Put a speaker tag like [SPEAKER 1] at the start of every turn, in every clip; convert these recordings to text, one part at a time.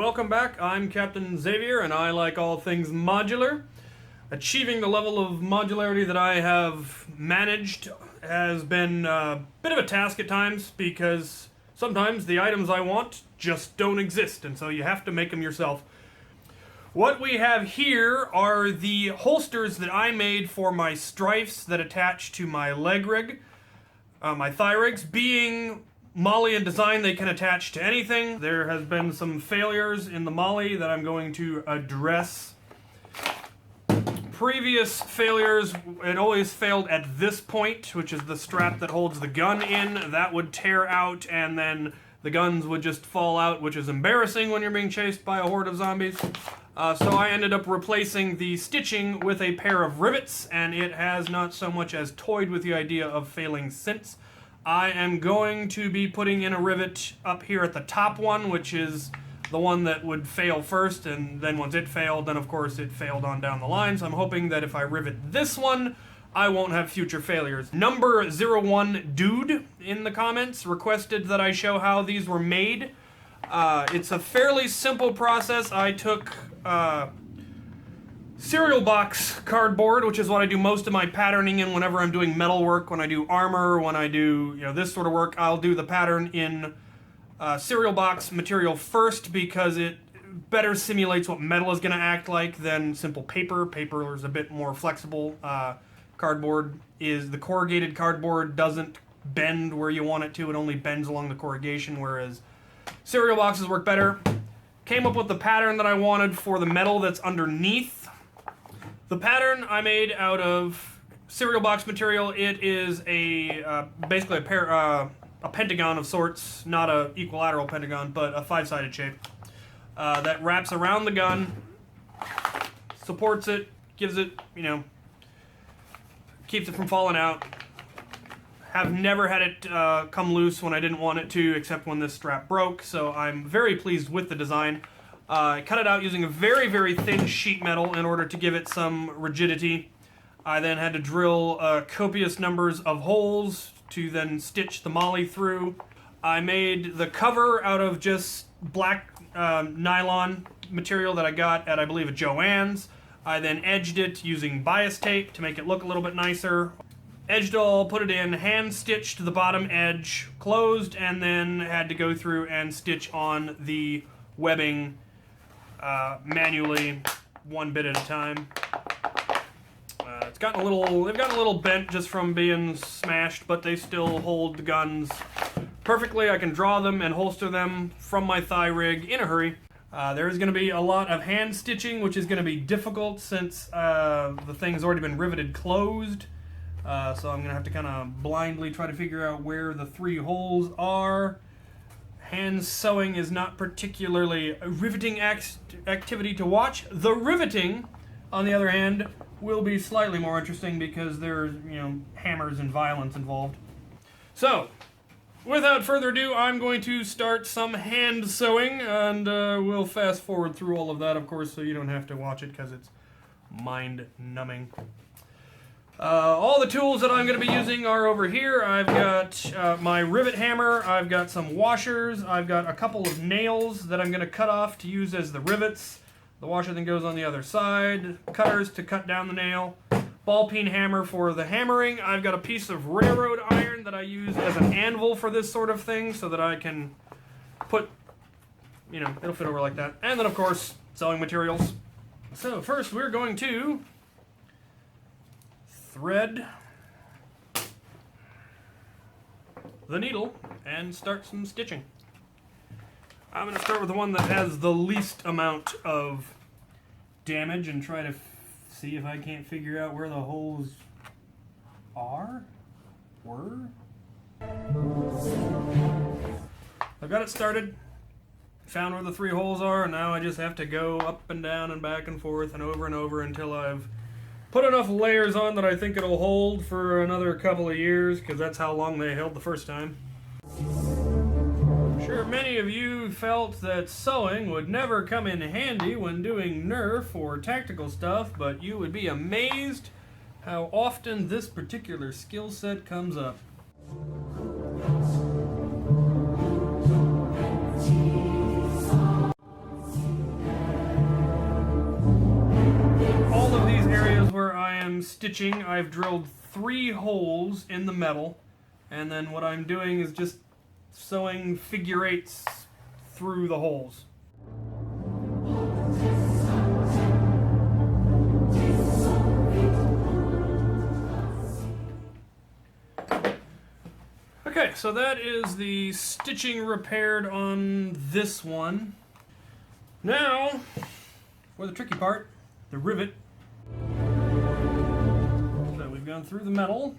[SPEAKER 1] welcome back. I'm Captain Xavier, and I like all things modular. Achieving the level of modularity that I have managed has been a bit of a task at times, because sometimes the items I want just don't exist, and so you have to make them yourself. What we have here are the holsters that I made for my strifes that attach to my leg rig, my thigh rigs. Being MOLLE in design, they can attach to anything. There has been some failures in the MOLLE that I'm going to address. Previous failures, it always failed at this point, which is the strap that holds the gun in. That would tear out, and then the guns would just fall out, which is embarrassing when you're being chased by a horde of zombies. So I ended up replacing the stitching with a pair of rivets, and it has not so much as toyed with the idea of failing since. I am going to be putting in a rivet up here at the top one, which is the one that would fail first, and then once it failed, then of course it failed on down the line. So I'm hoping that if I rivet this one, I won't have future failures. Number 01 Dude in the comments requested that I show how these were made. It's a fairly simple process. I took cereal box cardboard, which is what I do most of my patterning in whenever I'm doing metal work. When I do armor, when I do this sort of work, I'll do the pattern in cereal box material first, because it better simulates what metal is going to act like than simple paper. Paper is a bit more flexible. Cardboard is, the corrugated cardboard doesn't bend where you want it to. It only bends along the corrugation, whereas cereal boxes work better. Came up with the pattern that I wanted for the metal that's underneath. The pattern I made out of cereal box material. It is a basically a pentagon of sorts, not a equilateral pentagon, but a 5-sided shape that wraps around the gun, supports it, gives it, keeps it from falling out. Have never had it come loose when I didn't want it to, except when this strap broke, so I'm very pleased with the design. I cut it out using a very, very thin sheet metal in order to give it some rigidity. I then had to drill copious numbers of holes to then stitch the MOLLE through. I made the cover out of just black nylon material that I got at, I believe, a Joann's. I then edged it using bias tape to make it look a little bit nicer. Edged it all, put it in, hand stitched the bottom edge closed, and then had to go through and stitch on the webbing manually, one bit at a time. They've gotten a little bent just from being smashed, but they still hold the guns perfectly. I can draw them and holster them from my thigh rig in a hurry. There's going to be a lot of hand stitching, which is going to be difficult since the thing's already been riveted closed. So I'm going to have to kind of blindly try to figure out where the 3 holes are. Hand sewing is not particularly a riveting activity to watch. The riveting, on the other hand, will be slightly more interesting because there's, hammers and violence involved. So, without further ado, I'm going to start some hand sewing, and we'll fast forward through all of that, of course, so you don't have to watch it because it's mind-numbing. All the tools that I'm going to be using are over here. I've got my rivet hammer, I've got some washers, I've got a couple of nails that I'm going to cut off to use as the rivets. The washer then goes on the other side, cutters to cut down the nail, ball peen hammer for the hammering. I've got a piece of railroad iron that I use as an anvil for this sort of thing so that I can put, it'll fit over like that. And then, of course, sewing materials. So first we're going to thread the needle and start some stitching. I'm going to start with the one that has the least amount of damage and try to see if I can't figure out where the holes were. I've got it started, found where the 3 holes are, and now I just have to go up and down and back and forth and over until I've put enough layers on that I think it'll hold for another couple of years, because that's how long they held the first time. I'm sure many of you felt that sewing would never come in handy when doing Nerf or tactical stuff, but you would be amazed how often this particular skill set comes up. am stitching, I've drilled 3 holes in the metal, and then what I'm doing is just sewing figure 8s through the holes. Okay, so that is the stitching repaired on this one. Now, for the tricky part, the rivet. So we've gone through the metal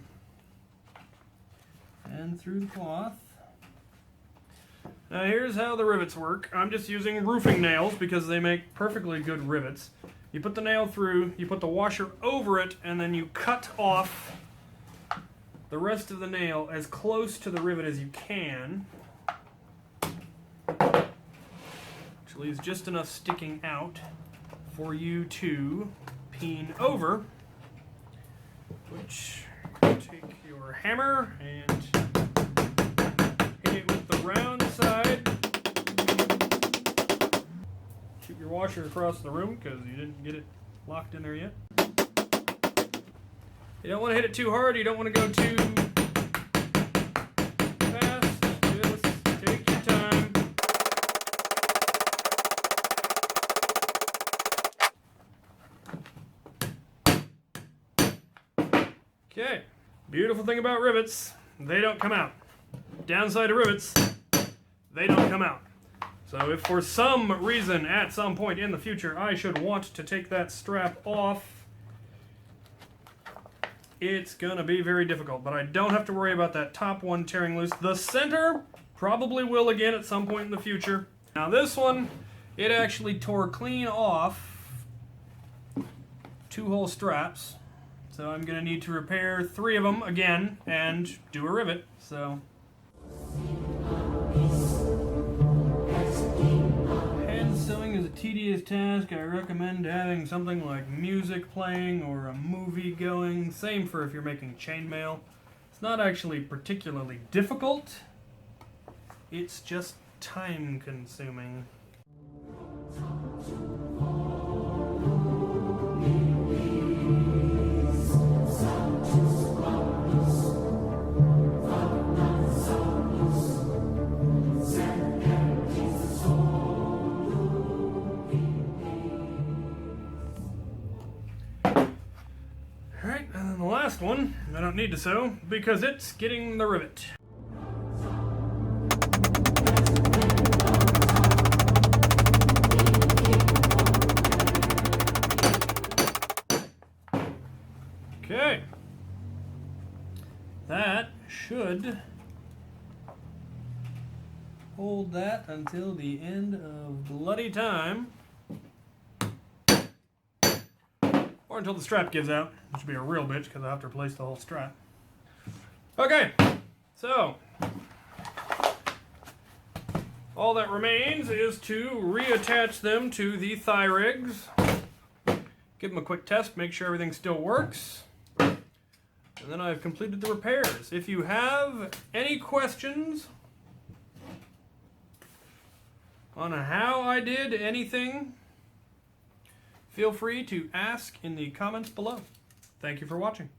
[SPEAKER 1] and through the cloth. Now here's how the rivets work. I'm just using roofing nails because they make perfectly good rivets. You put the nail through, you put the washer over it, and then you cut off the rest of the nail as close to the rivet as you can, which leaves just enough sticking out for you to peen over, which you take your hammer and hit it with the round side. Shoot your washer across the room because you didn't get it locked in there yet. You don't want to hit it too hard, you don't want to go too fast, just take your time. Okay, beautiful thing about rivets, they don't come out. Downside of rivets, they don't come out. So if for some reason at some point in the future I should want to take that strap off, it's gonna be very difficult, but I don't have to worry about that top one tearing loose. The center probably will again at some point in the future. Now this one, it actually tore clean off 2 whole straps. So I'm gonna need to repair 3 of them again and do a rivet, so. Hand sewing is a tedious task. I recommend having something like music playing or a movie going. Same for if you're making chainmail. It's not actually particularly difficult. It's just time consuming. Last one, I don't need to sew because it's getting the rivet. Okay, that should hold that until the end of bloody time. Or until the strap gives out, which would be a real bitch because I have to replace the whole strap. Okay, so all that remains is to reattach them to the thigh rigs. Give them a quick test, make sure everything still works. And then I've completed the repairs. If you have any questions on how I did anything, feel free to ask in the comments below. Thank you for watching.